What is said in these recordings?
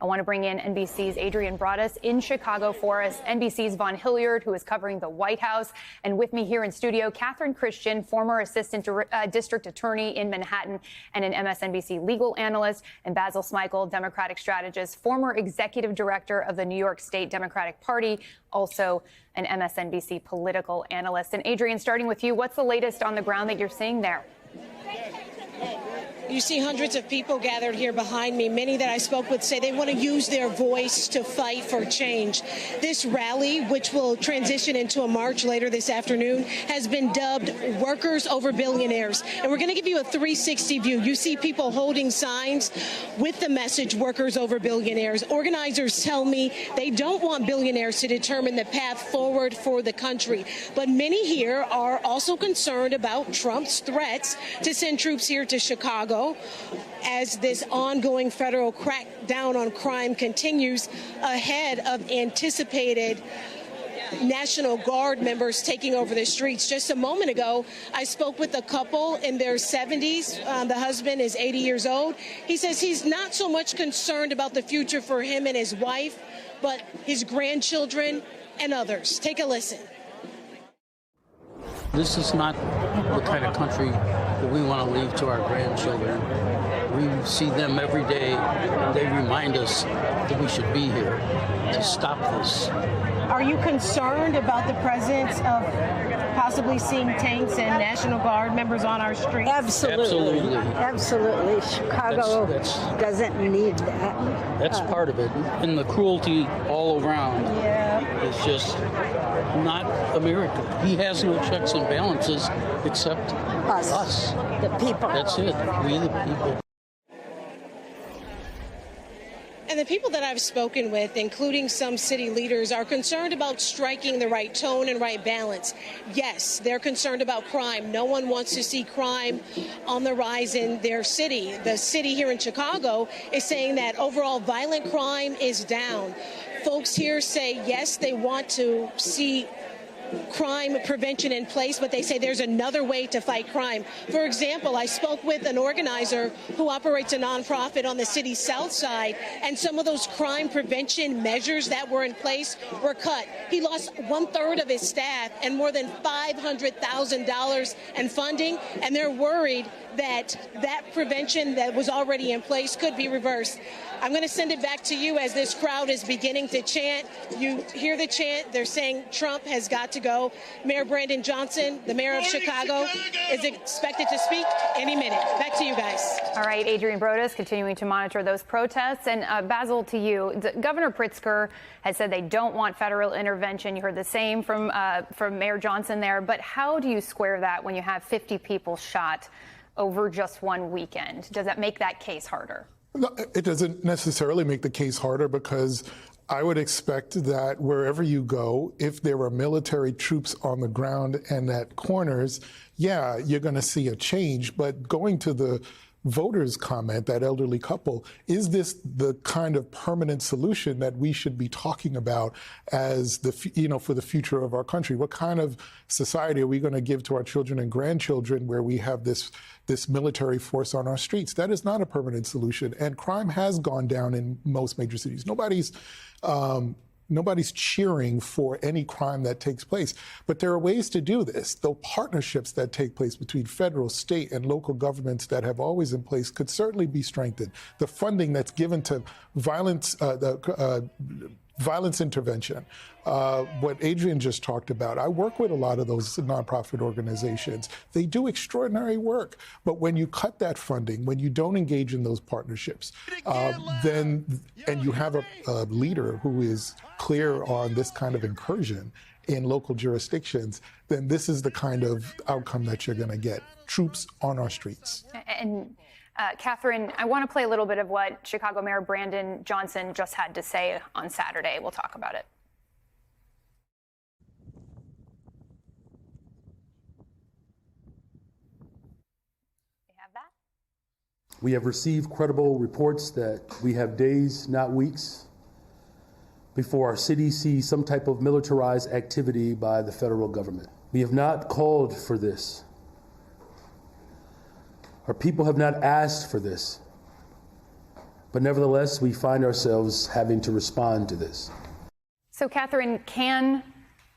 I want to bring in NBC's Adrian Broadus in Chicago for us, NBC's Vaughn Hilliard, who is covering the White House, and with me here in studio, Catherine Christian, former assistant district attorney in Manhattan and an MSNBC legal analyst, and Basil Smikle, Democratic strategist, former executive director of the New York State Democratic Party, also an MSNBC political analyst. And Adrian, starting with you, what's the latest on the ground that you're seeing there? You see hundreds of people gathered here behind me. Many that I spoke with say they want to use their voice to fight for change. This rally, which will transition into a march later this afternoon, has been dubbed Workers Over Billionaires. And we're going to give you a 360 view. You see people holding signs with the message Workers Over Billionaires. Organizers tell me they don't want billionaires to determine the path forward for the country. But many here are also concerned about Trump's threats to send troops here to Chicago as this ongoing federal crackdown on crime continues ahead of anticipated National Guard members taking over the streets. Just a moment ago, I spoke with a couple in their 70s. The husband is 80 years old. He says he's not so much concerned about the future for him and his wife, but his grandchildren and others. Take a listen. This is not the kind of country that we want to leave to our grandchildren. We see them every day. They remind us that we should be here to stop this. Are you concerned about the presence of possibly seeing tanks and National Guard members on our streets? Absolutely. Absolutely. Chicago doesn't need that. That's part of it. And the cruelty all around is just not America. He has no checks and balances except us. The people. That's it. We the people. And the people that I've spoken with, including some city leaders, are concerned about striking the right tone and right balance. Yes, they're concerned about crime. No one wants to see crime on the rise in their city. The city here in Chicago is saying that overall violent crime is down. Folks here say, yes, they want to see crime prevention in place, but they say there's another way to fight crime. For example, I spoke with an organizer who operates a nonprofit on the city's south side, and some of those crime prevention measures that were in place were cut. He lost 1/3 of his staff and more than $500,000 in funding, and they're worried that that prevention that was already in place could be reversed. I'm going to send it back to you as this crowd is beginning to chant. You hear the chant. They're saying Trump has got to go. Mayor Brandon Johnson, the mayor of Chicago, is expected to speak any minute. Back to you guys. All right, Adrian Broadus continuing to monitor those protests. And Basil, to you, Governor Pritzker has said they don't want federal intervention. You heard the same from Mayor Johnson there. But how do you square that when you have 50 people shot over just one weekend? Does that make that case harder? No, it doesn't necessarily make the case harder, because I would expect that wherever you go, if there are military troops on the ground and at corners, yeah, you're going to see a change. But going to the voters' comment, that elderly couple, is this the kind of permanent solution that we should be talking about as for the future of our country? What kind of society are we going to give to our children and grandchildren where we have this military force on our streets? That is not a permanent solution. And crime has gone down in most major cities. Nobody's cheering for any crime that takes place. But there are ways to do this. The partnerships that take place between federal, state, and local governments that have always in place could certainly be strengthened. The funding that's given to violence intervention, what Adrian just talked about. I work with a lot of those nonprofit organizations. They do extraordinary work. But when you cut that funding, when you don't engage in those partnerships, and you have a leader who is clear on this kind of incursion in local jurisdictions, then this is the kind of outcome that you're going to get. Troops on our streets. And Catherine, I want to play a little bit of what Chicago Mayor Brandon Johnson just had to say on Saturday. We'll talk about it. We have that. We have received credible reports that we have days, not weeks, before our city sees some type of militarized activity by the federal government. We have not called for this. Our people have not asked for this. But nevertheless, we find ourselves having to respond to this. So, Catherine, can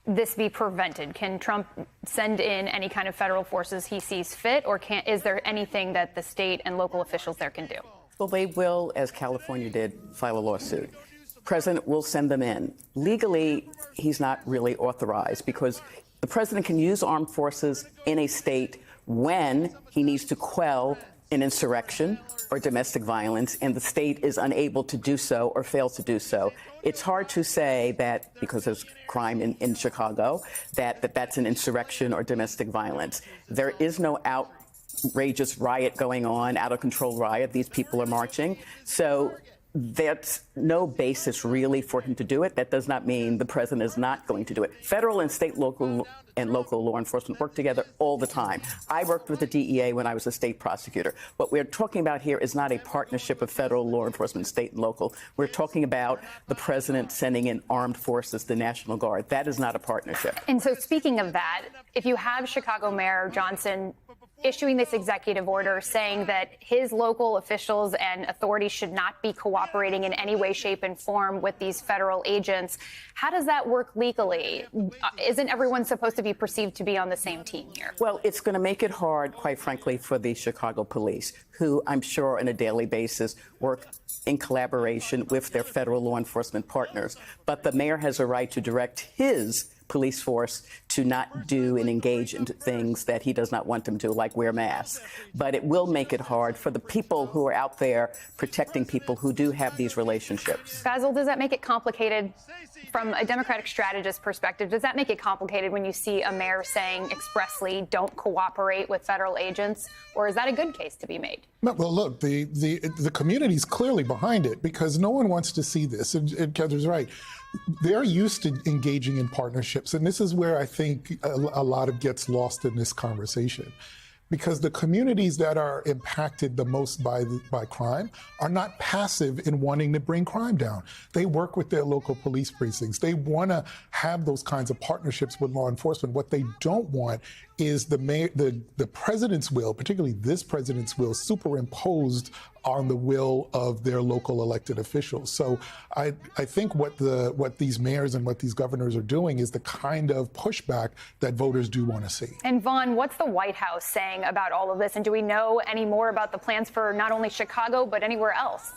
this be prevented? Can Trump send in any kind of federal forces he sees fit, or is there anything that the state and local officials there can do? Well, they will, as California did, file a lawsuit. The president will send them in. Legally, he's not really authorized because the president can use armed forces in a state when he needs to quell an insurrection or domestic violence, and the state is unable to do so or fails to do so. It's hard to say that because there's crime in Chicago, that's an insurrection or domestic violence. There is no outrageous riot going on, out of control riot. These people are marching. So that's no basis really for him to do it. That does not mean the president is not going to do it. Federal and state, local law enforcement work together all the time. I worked with the DEA when I was a state prosecutor. What we're talking about here is not a partnership of federal law enforcement, state and local. We're talking about the president sending in armed forces, the National Guard. That is not a partnership. And so speaking of that, if you have Chicago Mayor Johnson issuing this executive order saying that his local officials and authorities should not be cooperating in any way, shape, and form with these federal agents, how does that work legally? Isn't everyone supposed to be perceived to be on the same team here? Well, it's going to make it hard, quite frankly, for the Chicago police, who I'm sure on a daily basis work in collaboration with their federal law enforcement partners. But the mayor has a right to direct his police force to not do and engage into things that he does not want them to, like wear masks. But it will make it hard for the people who are out there protecting people who do have these relationships. Basil, does that make it complicated from a Democratic strategist perspective? Does that make it complicated when you see a mayor saying expressly don't cooperate with federal agents? Or is that a good case to be made? No, well, look, the community's clearly behind it because no one wants to see this. And Catherine's right. They're used to engaging in partnerships. And this is where I think a lot of gets lost in this conversation. Because the communities that are impacted the most by crime are not passive in wanting to bring crime down. They work with their local police precincts. They want to have those kinds of partnerships with law enforcement. What they don't want is the president's will, particularly this president's will, superimposed on the will of their local elected officials. So I think what these mayors and what these governors are doing is the kind of pushback that voters do want to see. And Vaughn, what's the White House saying about all of this? And do we know any more about the plans for not only Chicago, but anywhere else?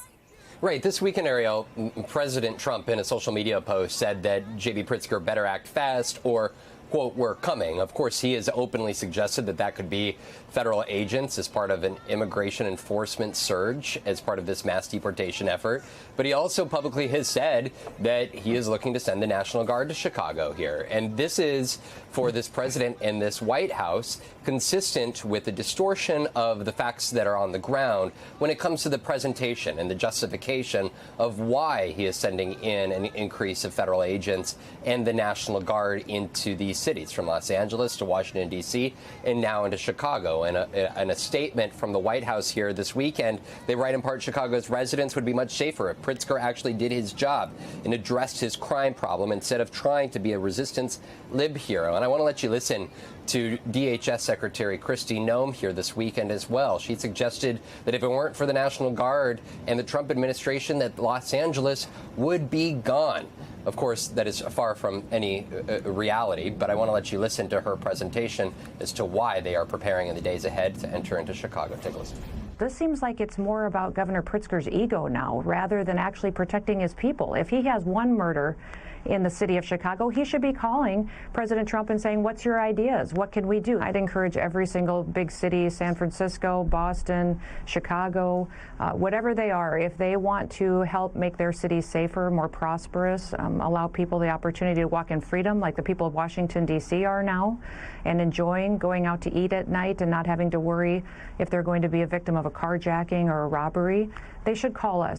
Right. This weekend, Ariel, President Trump in a social media post said that J.B. Pritzker better act fast or, quote, we're coming. Of course, he has openly suggested that could be federal agents as part of an immigration enforcement surge as part of this mass deportation effort. But he also publicly has said that he is looking to send the National Guard to Chicago here. And this is, for this president and this White House, consistent with the distortion of the facts that are on the ground when it comes to the presentation and the justification of why he is sending in an increase of federal agents and the National Guard into these cities, from Los Angeles to Washington, D.C., and now into Chicago. And a statement from the White House here this weekend, they write in part, Chicago's residents would be much safer if Pritzker actually did his job and addressed his crime problem instead of trying to be a resistance lib hero. And I want to let you listen to DHS Secretary Kristi Noem here this weekend as well. She suggested that if it weren't for the National Guard and the Trump administration, that Los Angeles would be gone. Of course, that is far from any reality, but I want to let you listen to her presentation as to why they are preparing in the days ahead to enter into Chicago. Take a listen. This seems like it's more about Governor Pritzker's ego now rather than actually protecting his people. If he has one murder in the city of Chicago, he should be calling President Trump and saying, what's your ideas? What can we do? I'd encourage every single big city, San Francisco, Boston, Chicago, whatever they are, if they want to help make their cities safer, more prosperous, allow people the opportunity to walk in freedom like the people of Washington, D.C. are now, and enjoying going out to eat at night and not having to worry if they're going to be a victim of a carjacking or a robbery, they should call us.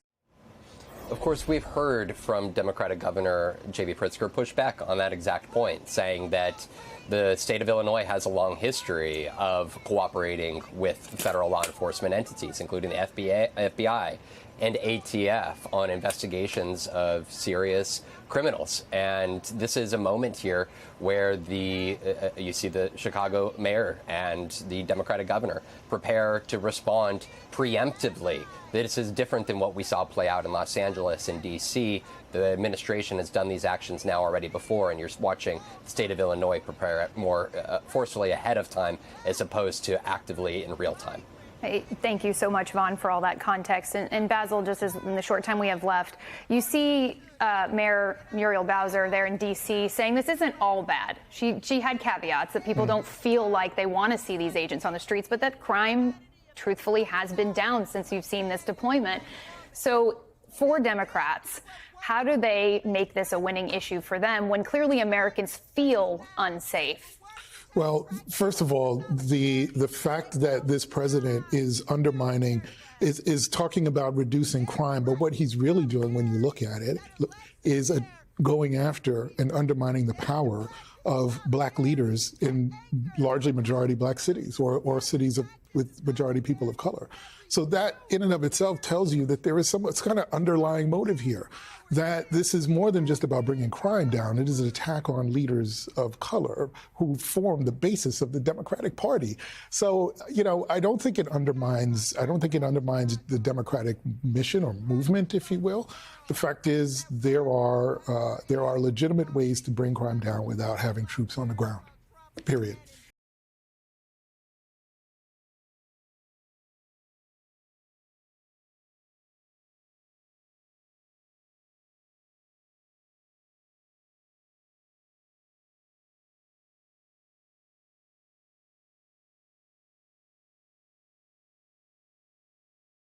Of course, we've heard from Democratic Governor J.B. Pritzker push back on that exact point, saying that the state of Illinois has a long history of cooperating with federal law enforcement entities, including the FBI and ATF on investigations of serious criminals. And this is a moment here where you see the Chicago mayor and the Democratic governor prepare to respond preemptively. This is different than what we saw play out in Los Angeles and D.C. The administration has done these actions now already before, and you're watching the state of Illinois prepare more forcefully ahead of time as opposed to actively in real time. Hey, thank you so much, Vaughn, for all that context. And Basil, just as in the short time we have left, you see Mayor Muriel Bowser there in D.C. saying this isn't all bad. She had caveats that people don't feel like they want to see these agents on the streets, but that crime, truthfully, has been down since you've seen this deployment. So for Democrats, how do they make this a winning issue for them when clearly Americans feel unsafe? Well, first of all, the fact that this president is undermining, is talking about reducing crime, but what he's really doing when you look at it is going after and undermining the power of black leaders in largely majority black cities or cities with majority people of color. So that in and of itself tells you that there is some kind of underlying motive here, that this is more than just about bringing crime down. It is an attack on leaders of color who form the basis of the Democratic Party. So, I don't think it undermines the Democratic mission or movement, if you will. The fact is there are legitimate ways to bring crime down without having troops on the ground, period.